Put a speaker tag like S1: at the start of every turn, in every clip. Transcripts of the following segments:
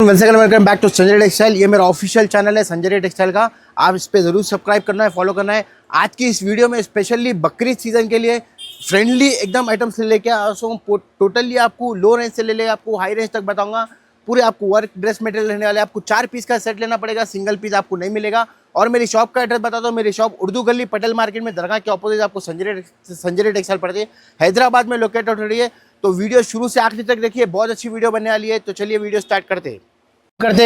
S1: Welcome back to Sanjay textile. ये मेरा official channel है संजय टेक्सटाइल का। आप इस पे ज़रूर सब्सक्राइब करना है, फॉलो करना है। आज की इस वीडियो में स्पेशली बकरीद सीजन के लिए फ्रेंडली एकदम आइटम्स लेके आया हूँ। टोटली आपको लो रेंज से ले आपको हाई रेंज तक बताऊंगा। पूरे आपको वर्क ड्रेस मटेरियल रहने वाले। आपको 4 पीस का सेट लेना पड़ेगा, सिंगल पीस आपको नहीं मिलेगा। और मेरी शॉप का एड्रेस बता दो। मेरी शॉप उर्दू गली पटेल मार्केट में दरगाह के ऑपोजिट आपको संजय टेक्सटाइल पड़ती है, हैदराबाद में लोकेट हो रही है। तो वीडियो शुरू से आखिर तक देखिए, बहुत अच्छी वीडियो बनने वाली है। तो चलिए वीडियो स्टार्ट करते हैं।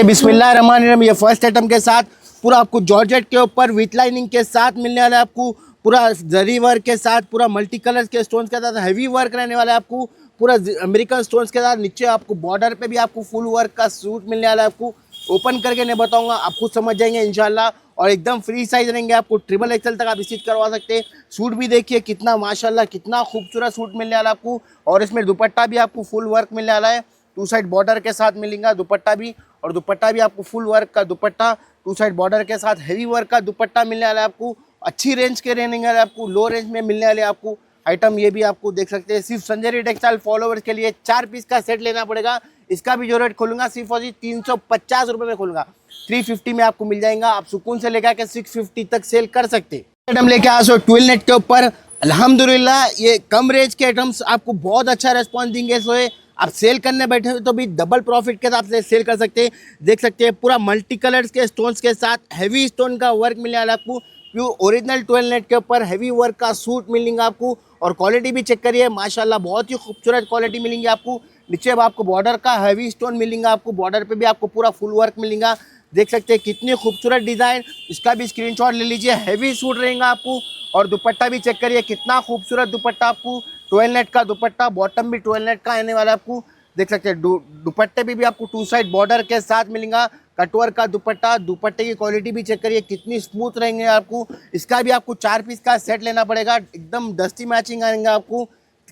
S1: बिस्मिल्लाहिर्रहमानिर्रहीम। ये फर्स्ट आइटम के साथ पूरा आपको जॉर्जेट के ऊपर विथ लाइनिंग के साथ मिलने वाला है। आपको पूरा जरी वर्क के साथ, पूरा मल्टी कलर के स्टोन्स के साथ हैवी वर्क रहने वाला है। आपको पूरा अमेरिकन स्टोन्स के साथ नीचे आपको बॉर्डर पे भी आपको फुल वर्क का सूट मिलने वाला है। आपको ओपन करके नहीं बताऊंगा, आप खुद समझ जाएंगे इंशाल्लाह। और एकदम फ्री साइज रहेंगे। आपको ट्रिपल एक्सएल तक आप स्टिच करवा सकते हैं। सूट भी देखिए कितना माशाल्लाह, कितना खूबसूरत सूट मिलने वाला है आपको। और इसमें दुपट्टा भी आपको फुल वर्क मिलने वाला है। 2 साइड बॉर्डर के साथ मिलेगा दुपट्टा भी। और दुपट्टा भी आपको फुल वर्क का दुपट्टा, 2 साइड बॉर्डर के साथ हेवी वर्क का दुपट्टा मिलने वाला है आपको। अच्छी रेंज के रहने वाले, आपको लो रेंज में मिलने वाले आपको आइटम। ये भी आपको देख सकते हैं। सिर्फ संजय टेक्सटाइल फॉलोवर्स के लिए 4 पीस का सेट लेना पड़ेगा। इसका भी जो रेट खोलूंगा सिर्फ और 350 रुपये में खोलूंगा। 350 में आपको मिल जाएगा। आप सुकून से लेकर के 650 तक सेल कर सकते हैं। आइटम लेके आ सो 12 नेट के ऊपर। अल्हम्दुलिल्लाह ये कम रेंज के आइटम्स आपको बहुत अच्छा रेस्पॉन्स देंगे। सो आप सेल करने बैठे हो तो भी डबल प्रॉफिट के हिसाब से सेल कर सकते हैं। देख सकते हैं पूरा मल्टी कलर्स के स्टोन्स के साथ हैवी स्टोन का वर्क मिलने वाला आपको। प्योर ओरिजिनल 12 नेट के ऊपर हैवी वर्क का सूट मिलेंगे आपको। और क्वालिटी भी चेक करिए, माशाल्लाह बहुत ही खूबसूरत क्वालिटी मिलेंगी आपको। नीचे अब आपको बॉर्डर का हैवी स्टोन मिलेंगे आपको। बॉर्डर पे भी आपको पूरा फुल वर्क मिलेगा। देख सकते हैं कितनी खूबसूरत डिज़ाइन। इसका भी स्क्रीनशॉट ले लीजिए। हैवी सूट रहेगा आपको। और दुपट्टा भी चेक करिए कितना खूबसूरत दुपट्टा आपको। 12 नेट का दुपट्टा, बॉटम भी 12 नेट का आने वाला आपको। देख सकते हैं दुपट्टे भी आपको 2 साइड बॉर्डर के साथ मिलेगा। कटवर्क का दुपट्टा, दुपट्टे की क्वालिटी भी चेक करिए कितनी स्मूथ रहेंगे आपको। इसका भी आपको 4 पीस का सेट लेना पड़ेगा। एकदम डस्टी मैचिंग आएंगे आपको।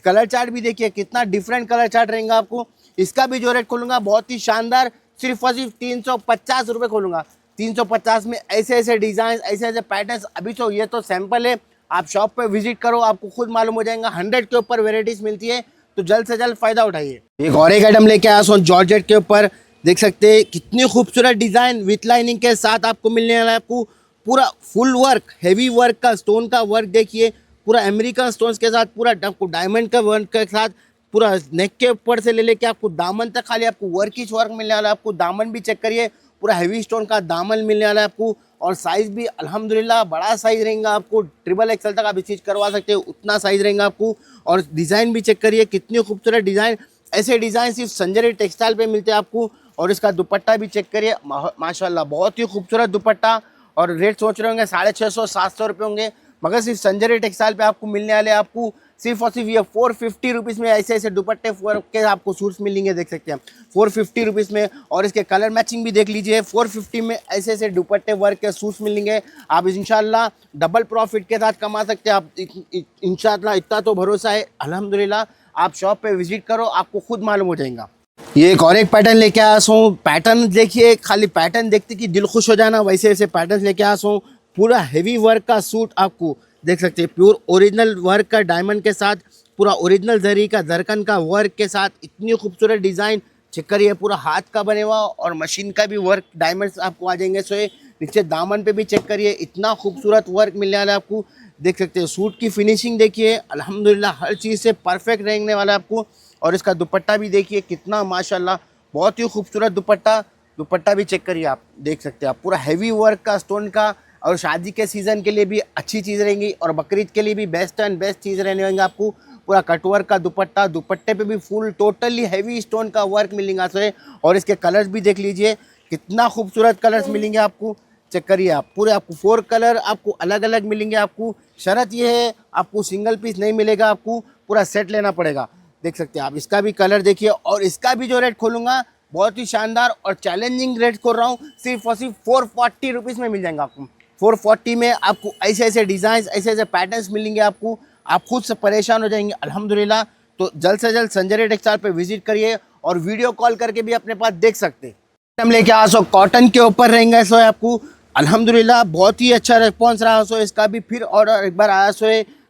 S1: कलर चार्ट भी देखिए कितना डिफरेंट कलर चार्ट रहेगा आपको। इसका भी जो रेट खोलूंगा बहुत ही शानदार, सिर्फ और सिर्फ 350 रुपये खोलूंगा। 350 में ऐसे ऐसे डिज़ाइन, ऐसे ऐसे पैटर्न्स। अभी तो ये तो सैंपल है, आप शॉप पे विजिट करो, आपको खुद मालूम हो जाएगा। 100 के ऊपर वेराइटीज़ मिलती है। तो जल्द से जल्द फ़ायदा उठाइए। एक और एक आइटम लेके आया हूँ जॉर्जेट के ऊपर। देख सकते हैं कितनी खूबसूरत डिज़ाइन विथ लाइनिंग के साथ आपको मिलने वाला है। आपको पूरा फुल वर्क, हैवी वर्क का स्टोन का वर्क देखिए। पूरा अमेरिकन स्टोन्स के साथ, पूरा आपको डायमंड का वर्क के साथ, पूरा नेक के ऊपर से ले लेके आपको दामन तक खाली आपको वर्क ही वर्क मिलने वाला है। आपको दामन भी चेक करिए, पूरा हैवी स्टोन का दामन मिलने वाला है आपको। और साइज़ भी अल्हम्दुलिल्लाह बड़ा साइज़ रहेगा आपको। ट्रिपल एक्सएल तक आप स्टिच करवा सकते हो, उतना साइज़ रहेगा आपको। और डिज़ाइन भी चेक करिए कितनी खूबसूरत डिज़ाइन। ऐसे डिज़ाइन सिर्फ संजय टेक्सटाइल पे मिलते हैं आपको। और इसका दुपट्टा भी चेक करिए, माशाल्लाह बहुत ही खूबसूरत दुपट्टा। और रेट सोच रहे होंगे 650-700 रुपये होंगे, मगर सिर्फ संजय टेक्सटाइल पे आपको मिलने वाले आपको सिर्फ और सिर्फ ये 450 रुपीज़ में ऐसे ऐसे दुपट्टे के आपको सूट्स मिलेंगे। देख सकते हैं 450 रुपीज़ में। और इसके कलर मैचिंग भी देख लीजिए। 450 में ऐसे ऐसे दुपट्टे वर्क के सूट्स मिलेंगे। आप इंशाल्लाह डबल प्रॉफिट के साथ कमा सकते हैं। आप इंशाल्लाह, इतना तो भरोसा है अल्हम्दुलिल्लाह। आप शॉप पे विजिट करो, आपको खुद मालूम हो जाएगा। ये एक और एक पैटर्न लेके आया हूँ। पैटर्न देखिए, खाली पैटर्न देखते कि दिल खुश हो जाना, वैसे वैसे पैटर्न लेके आया हूँ। पूरा हेवी वर्क का सूट आपको देख सकते हैं। प्योर ओरिजिनल वर्क का डायमंड के साथ, पूरा ओरिजिनल जरी का दरकन का वर्क के साथ, इतनी खूबसूरत डिज़ाइन चेक करिए। पूरा हाथ का बने हुआ और मशीन का भी वर्क डायमंड्स आपको आ जाएंगे। सो नीचे दामन पे भी चेक करिए, इतना खूबसूरत वर्क मिलने वाला है आपको। देख सकते हैं सूट की फिनिशिंग देखिए, अल्हम्दुलिल्लाह हर चीज़ से परफेक्ट रहने वाला है आपको। और इसका दुपट्टा भी देखिए कितना माशाल्लाह बहुत ही खूबसूरत दुपट्टा। दुपट्टा भी चेक करिए, आप देख सकते हैं। आप पूरा हैवी वर्क का स्टोन का। और शादी के सीज़न के लिए भी अच्छी चीज़ रहेंगी। और बकरीद के लिए भी बेस्ट एंड बेस्ट चीज़ रहने होंगे आपको। पूरा कटवर्क का दुपट्टा, दुपट्टे पे भी फुल टोटली हैवी स्टोन का वर्क मिलेगा सर। और इसके कलर्स भी देख लीजिए कितना खूबसूरत कलर्स मिलेंगे आपको। चेक करिए आप, पूरे आपको 4 कलर आपको अलग अलग मिलेंगे आपको। शर्त ये है आपको सिंगल पीस नहीं मिलेगा, आपको पूरा सेट लेना पड़ेगा। देख सकते हैं आप, इसका भी कलर देखिए। और इसका भी जो रेट खोलूँगा बहुत ही शानदार और चैलेंजिंग रेट खोल रहा हूँ। सिर्फ और सिर्फ 440 रुपीज़ में मिल जाएगा आपको। 440 में आपको ऐसे ऐसे डिज़ाइन, ऐसे ऐसे पैटर्न्स मिलेंगे आपको। आप खुद से परेशान हो जाएंगे अल्हम्दुलिल्लाह। तो जल्द से जल्द संजय टेक्सटाइल पे विजिट करिए। और वीडियो कॉल करके भी अपने पास देख सकते हैं। हम लेके आ सो कॉटन के ऊपर रहेंगे। सो आपको अल्हम्दुलिल्लाह बहुत ही अच्छा रिस्पॉन्स रहा। सो इसका भी फिर ऑर्डर एक बार आया। सो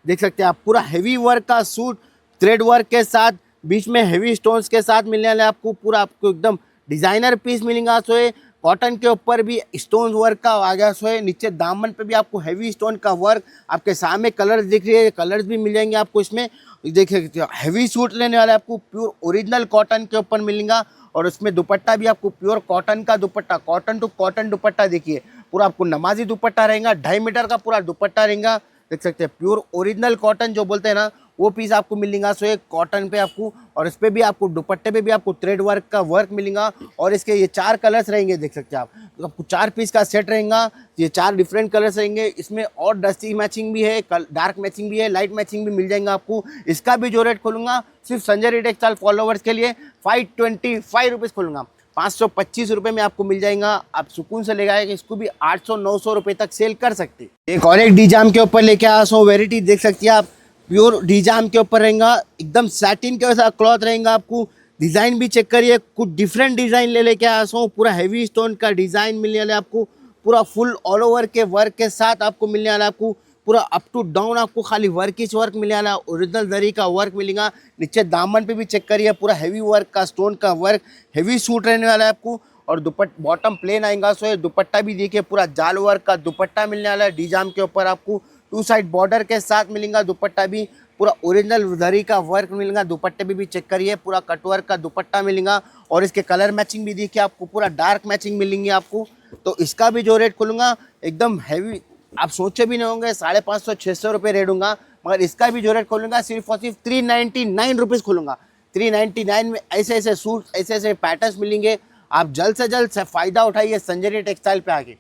S1: देख सकते हैं आप, पूरा हैवी वर्क का सूट थ्रेड वर्क के साथ, बीच में हेवी स्टोन्स के साथ मिलने वाले आपको। पूरा आपको एकदम डिजाइनर पीस मिलेगा सोए। कॉटन के ऊपर भी स्टोन वर्क का आ गया सोए। नीचे दामन पे भी आपको हैवी स्टोन का वर्क, आपके सामने कलर दिख रही है, कलर्स भी मिल जाएंगे आपको इसमें। देखिए हैवी सूट लेने वाले आपको प्योर ओरिजिनल कॉटन के ऊपर मिलेगा। और उसमें दुपट्टा भी आपको प्योर कॉटन का dupatta, cotton to cotton dupatta देखिए, पूरा आपको नमाजी दुपट्टा रहेगा, 2.5 मीटर का पूरा दुपट्टा रहेगा। देख सकते हैं प्योर ओरिजिनल कॉटन जो बोलते हैं ना, वो पीस आपको मिलेगा। सो एक कॉटन पे आपको, और इस पे भी आपको दुपट्टे पे भी आपको थ्रेड वर्क का वर्क मिलेगा। और इसके ये 4 कलर्स रहेंगे, देख सकते हैं आप, तो आपको 4 पीस का सेट रहेगा। ये 4 डिफरेंट कलर्स रहेंगे। इसमें और डस्टी मैचिंग भी है, डार्क मैचिंग भी है, लाइट मैचिंग भी मिल जाएगा आपको। इसका भी जो रेट खोलूंगा सिर्फ संजय रेट टेक्सटाइल फॉलोवर्स के लिए 525 रुपीज़ खोलूंगा। 525 रुपये में आपको मिल जाएगा। आप सुकून से ले गए कि इसको भी 800-900 रुपये तक सेल कर सकते। एक और एक डीजाम के ऊपर लेके आया सो वेराइटी देख सकती है आप। प्योर डीजाम के ऊपर रहेगा, एकदम सैटिन के वैसा क्लॉथ रहेगा। आपको डिज़ाइन भी चेक करिए, कुछ डिफरेंट डिज़ाइन लेके आया सो। पूरा हैवी स्टोन का डिज़ाइन मिलने वाला है आपको, पूरा फुल ऑल ओवर के वर्क के साथ आपको मिलने वाला है। आपको पूरा अप टू डाउन आपको खाली वर्क इच वर्क मिलने वाला है, ओरिजिनल जरी का वर्क मिलेगा। नीचे दामन पे भी चेक करिए, पूरा हैवी वर्क का स्टोन का वर्क, हैवी सूट रहने वाला है आपको। और बॉटम प्लेन आएगा। सो ये दुपट्टा भी देखिए, पूरा जाल वर्क का दुपट्टा मिलने वाला है डीजाम के ऊपर आपको। 2 साइड बॉर्डर के साथ मिलेगा। दुपट्टा भी पूरा ओरिजिनल जरी का वर्क मिलेगा। दुपट्टे भी चेक करिए, पूरा कटवर्क का दुपट्टा मिलेगा। और इसके कलर मैचिंग भी देखिए, आपको पूरा डार्क मैचिंग मिलेंगी आपको। तो इसका भी जो रेट खोलूँगा एकदम हैवी, आप सोचे भी नहीं होंगे 550-600 रुपये रेट दूंगा। मगर इसका भी जो रेट खोलूँगा सिर्फ और सिर्फ 399 रुपीज़ खोलूँगा। 399 में ऐसे ऐसे सूट, ऐसे ऐसे पैटर्न्स मिलेंगे। आप जल्द से जल्द से फ़ायदा उठाइए संजय टेक्सटाइल पे आके।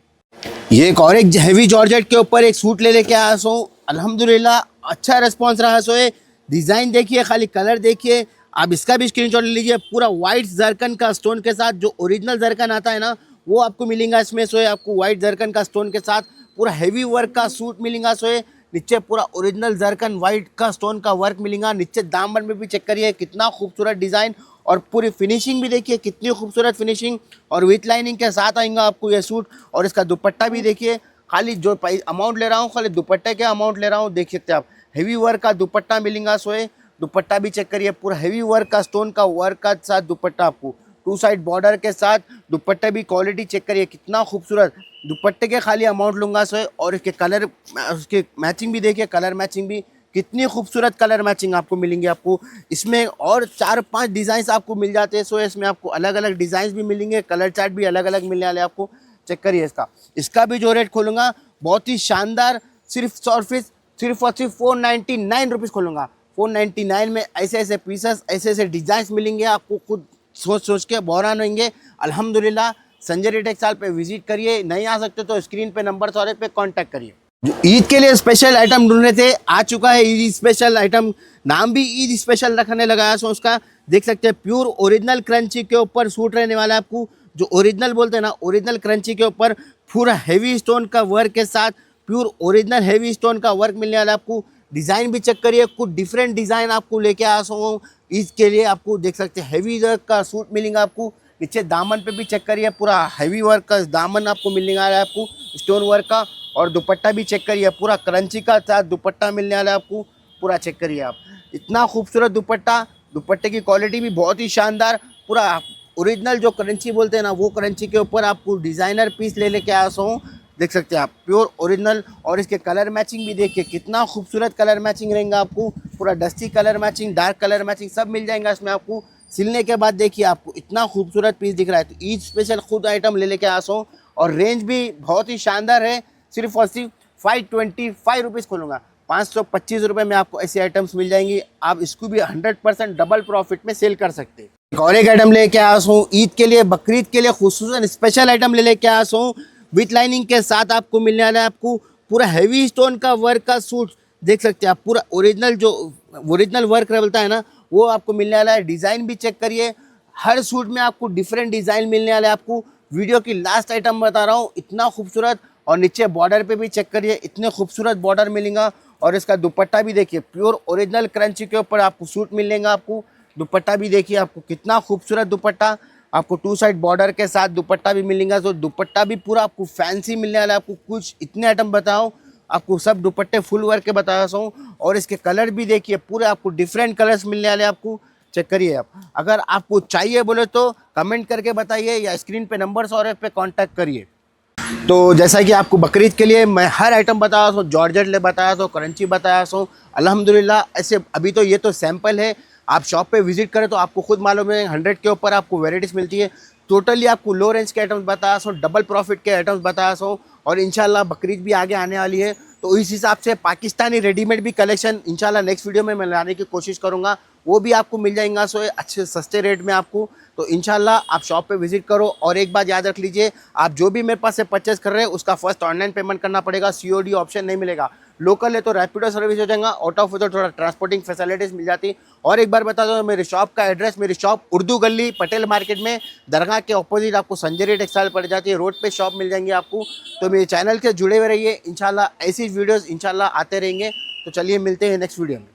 S1: ये एक और एक हैवी जॉर्जेट के ऊपर एक सूट लेके आया सो। अल्हम्दुलिल्लाह अच्छा रिस्पॉन्स रहा सो। ये डिज़ाइन देखिए, खाली कलर देखिए। आप इसका भी स्क्रीनशॉट ले लीजिए। पूरा वाइट जरकन का स्टोन के साथ, जो ओरिजिनल जरकन आता है ना, वो आपको मिलेगा इसमें। सो आपको वाइट जरकन का स्टोन के साथ पूरा हैवी वर्क का सूट मिलेगा। सो नीचे पूरा ओरिजिनल जरकन वाइट का स्टोन का वर्क मिलेगा। नीचे दामन में भी चेक करिए कितना खूबसूरत डिज़ाइन, और पूरी फिनिशिंग भी देखिए कितनी खूबसूरत फिनिशिंग, और विथ लाइनिंग के साथ आएगा आपको ये सूट। और इसका दुपट्टा भी देखिए, खाली जो अमाउंट ले रहा हूँ खाली दुपट्टे के अमाउंट ले रहा हूँ, देख सकते हैं आप। हैवी वर्क का दुपट्टा मिलेगा। सोए दुपट्टा भी चेक करिए, पूरा हैवी वर्क का स्टोन का वर्क का साथ दुपट्टा आपको, 2 साइड बॉर्डर के साथ दुपट्टे भी क्वालिटी चेक करिए कितना खूबसूरत। दुपट्टे के खाली अमाउंट लूँगा सोए। और इसके कलर, उसके मैचिंग भी देखिए, कलर मैचिंग भी कितनी खूबसूरत कलर मैचिंग आपको मिलेंगे। आपको इसमें और 4-5 डिज़ाइंस आपको मिल जाते हैं। सो इसमें आपको अलग अलग डिज़ाइंस भी मिलेंगे, कलर चार्ट भी अलग अलग मिलने वाले आपको। चेक करिए इसका भी जो रेट खोलूँगा बहुत ही शानदार, सिर्फ और सिर्फ 499 रुपीज़ खोलूँगा। 499 में ऐसे ऐसे पीसेस, ऐसे ऐसे डिज़ाइंस मिलेंगे आपको, खुद सोच के बहरान होंगे। अल्हम्दुलिल्लाह संजय टेक्सटाइल पे विजिट करिए। नहीं आ सकते तो स्क्रीन पे नंबर सारे पे कांटेक्ट करिए। जो ईद के लिए स्पेशल आइटम ढूंढ रहे थे, आ चुका है ईद स्पेशल आइटम। नाम भी ईद स्पेशल रखने लगा है। सो उसका देख सकते हैं, प्योर ओरिजिनल क्रंची के ऊपर सूट रहने वाला है आपको। जो ओरिजिनल बोलते हैं ना, ओरिजिनल क्रंची के ऊपर पूरा हैवी स्टोन का वर्क के साथ प्योर ओरिजिनल हैवी स्टोन का वर्क मिलने वाला है आपको। डिज़ाइन भी चेक करिए, कुछ डिफरेंट डिज़ाइन आपको लेके आ सो ईद के लिए। आपको देख सकते हैं हैवी वर्क का सूट मिलेगा आपको। नीचे दामन पे भी चेक करिए, पूरा हैवी वर्क का दामन आपको मिलने वाला है आपको, स्टोन वर्क का। और दुपट्टा भी चेक करिए, पूरा क्रंची का साथ दुपट्टा मिलने वाला है आपको। पूरा चेक करिए आप, इतना खूबसूरत दुपट्टा, दुपट्टे की क्वालिटी भी बहुत ही शानदार। पूरा ओरिजिनल जो क्रंची बोलते हैं ना, वो क्रंची के ऊपर आपको डिज़ाइनर पीस लेके आया सो। देख सकते हैं आप प्योर ओरिजिनल। और इसके कलर मैचिंग भी देखिए कितना खूबसूरत कलर मैचिंग रहेगा आपको। पूरा dusty colour matching, dark colour matching सब मिल जाएगा इसमें आपको। सिलने के बाद देखिए आपको इतना खूबसूरत पीस दिख रहा है। तो ईद स्पेशल खुद आइटम लेके आया सो। और रेंज भी बहुत ही शानदार है। सिर्फ और सिर्फ 525 रुपीज़ खोलूँगा। 525 रुपये में आपको ऐसी आइटम्स मिल जाएंगी। आप इसको भी 100% डबल प्रॉफिट में सेल कर सकते हैं। एक और एक आइटम लेके आया हूँ ईद के लिए, बकरीद के लिए खुसूसन स्पेशल आइटम लेके आया हूँ। विथ लाइनिंग के साथ आपको मिलने वाला है आपको पूरा हैवी स्टोन का वर्क का सूट। देख सकते हैं आप, पूरा ओरिजिनल जो ओरिजिनल वर्क रहता है ना, वो आपको मिलने वाला है। डिज़ाइन भी चेक करिए, हर सूट में आपको डिफरेंट डिज़ाइन मिलने वाला है आपको। वीडियो की लास्ट आइटम बता रहा हूँ, इतना खूबसूरत। और नीचे बॉर्डर पे भी चेक करिए, इतने खूबसूरत बॉर्डर मिलेगा। और इसका दुपट्टा भी देखिए, प्योर ओरिजिनल क्रंची के ऊपर आपको सूट मिलेगा आपको। दुपट्टा भी देखिए आपको कितना खूबसूरत दुपट्टा, आपको 2 साइड बॉर्डर के साथ दुपट्टा भी मिलेगा। तो दुपट्टा भी पूरा आपको फैंसी मिलने वाला है आपको। कुछ इतने आइटम बताओ आपको, सब दुपट्टे फुल वर्क के बताया हूँ। और इसके कलर भी देखिए, पूरे आपको डिफरेंट कलर्स मिलने वाले आपको। चेक करिए आप। अगर आपको चाहिए बोले तो कमेंट करके बताइए या स्क्रीन पे नंबर्स और पे कांटेक्ट करिए। तो जैसा कि आपको बकरीद के लिए मैं हर आइटम बताया हूँ, जॉर्जेट ले बताया तो क्रंची बताया हूँ अल्हम्दुलिल्लाह। ऐसे अभी तो ये तो सैंपल है, आप शॉप पे विजिट करें तो आपको खुद मालूम है 100 के ऊपर आपको वेराइटीज़ मिलती है। टोटली आपको लो रेंज के आइटम्स बताया हूँ, डबल प्रॉफिट के आइटम्स बताया हूँ, और इंशाल्लाह बकरीद भी आगे आने वाली है तो इस हिसाब से पाकिस्तानी रेडीमेड भी कलेक्शन इंशाल्लाह नेक्स्ट वीडियो में मैं लाने की कोशिश करूँगा, वो भी आपको मिल जाएगा सो अच्छे सस्ते रेट में आपको। तो इंशाल्लाह आप शॉप पे विजिट करो, और एक बात याद रख लीजिए, आप जो भी मेरे पास से परचेस कर रहे हैं उसका फर्स्ट ऑनलाइन पेमेंट करना पड़ेगा, सीओडी ऑप्शन नहीं मिलेगा। लोकल है तो रैपिडो सर्विस हो जाएगा, आउट ऑफ तो थोड़ा ट्रांसपोर्टिंग फैसिलिटीज़ मिल जाती। और एक बार बता दो मेरे शॉप का एड्रेस, मेरी शॉप उर्दू गली पटेल मार्केट में दरगाह के ऑपोजिट आपको संजरी टेक्सटाइल पड़ जाती है, रोड पे शॉप मिल जाएंगी आपको। तो मेरे चैनल से जुड़े हुए रहिए, इंशाल्लाह ऐसी वीडियोज़ इंशाल्लाह आते रहेंगे। तो चलिए मिलते हैं नेक्स्ट वीडियो में।